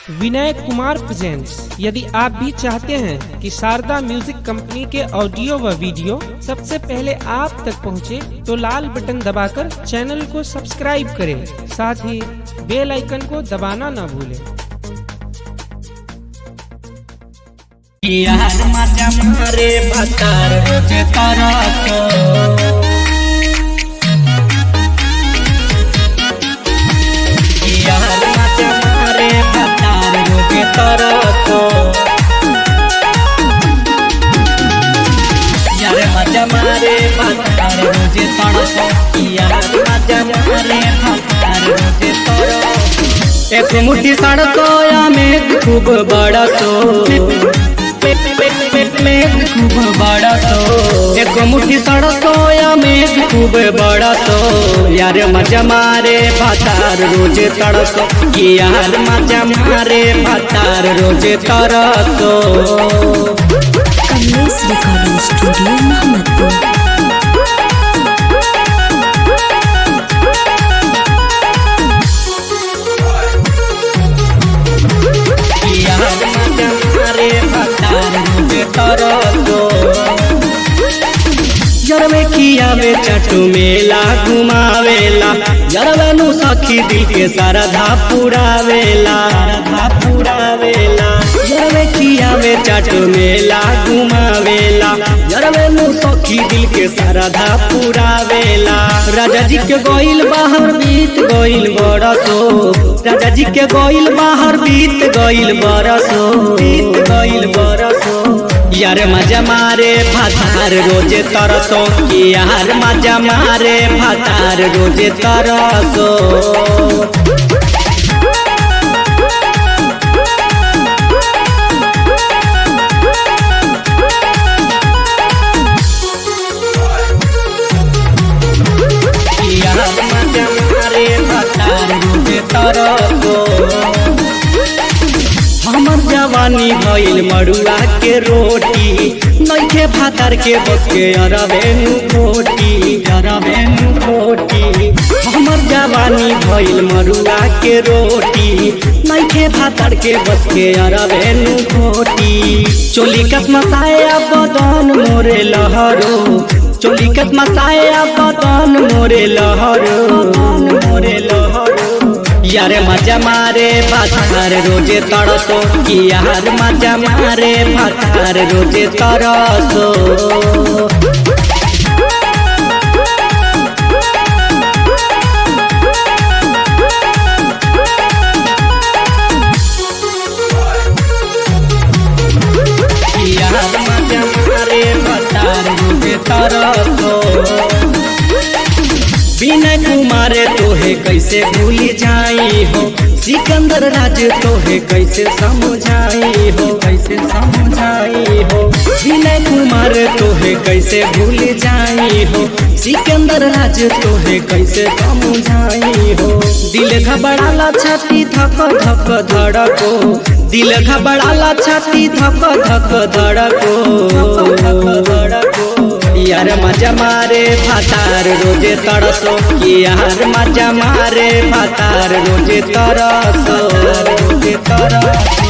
Vinay Kumar presents. यदि आप भी चाहते हैं कि शारदा म्यूजिक कंपनी के ऑडियो व वीडियो सबसे पहले आप तक पहुंचे, तो लाल बटन दबाकर चैनल को सब्सक्राइब करें, साथ ही बेल आइकन को दबाना न भूलें। यार माझ्या मारे भातार रोजे तरसो, यार माझ्या मारे भातार रोजे तरसो, यार माझ्या मारे भातार रोजे तरसो, यार माझ्या मारे भातार रोजे तरसो। एक मुट्ठी सड़को या मेघ खूब बड़ा सो, मेघ खूब बड़ा सो, एक मुट्ठी सड़को या मेघ खूब बड़ा सो, यार मजा मारे भातार रोजे तड़सो, यार मजा मारे भातार रोजे तरसो। Kamlesh recording studio Mohammadpur. जरवे खियावे चाटू मेला घुमावेला, जरवे नु सखी दिल के सरधा पुरावेला, जरवे खियावे चाटू मेला घुमावेला, जरवे नु सखी दिल के सरधा पुरावेला। राजा जी के गोइल बाहर बीत गोइल बरसो, राजा जी के गोइल बाहर बीत गोइल बरसो, बीत गोइल बरसो। यार मजा मारे भातार रोजे तरसो, यार मजा मारे भातार रोजे तरसो। यार मजा मारे भातार रोजे तरसो। हमर जवानी भइल मड़ुआ के रोटी, नइखे भातार के बस के अरबेनु खोटी, अरबेनु खोटी। हमर जवानी भइल मड़ुआ के रोटी, नइखे भातार के बस के अरबेनु खोटी। चोली कस मसाया बदन मोरे लहरो, चोली कस मसाया बदन मोरे लहरो, मोरे लहरो। यार मजा मारे भातार रोजे तरसो, यार मजा मारे भातार रोजे तरसो। यार मजा मारे भातार रोजे तरसो। विनय कुमार तोहे कैसे भूल जाई हो, सिकंदर राज तोहे कैसे समझाई हो, कैसे समझाई हो। विनय कुमार तोहे कैसे भूल जाई हो, सिकंदर राज तोहे कैसे समझाई हो। दिल घबराला छाती धक धक धड़को, दिल घबराला छाती धक धक धड़को, धक धड़को। यार मजा मारे भातार रोजे तरसो, यार मजा मारे भातार रोजे तरसो, रोजे तरसो।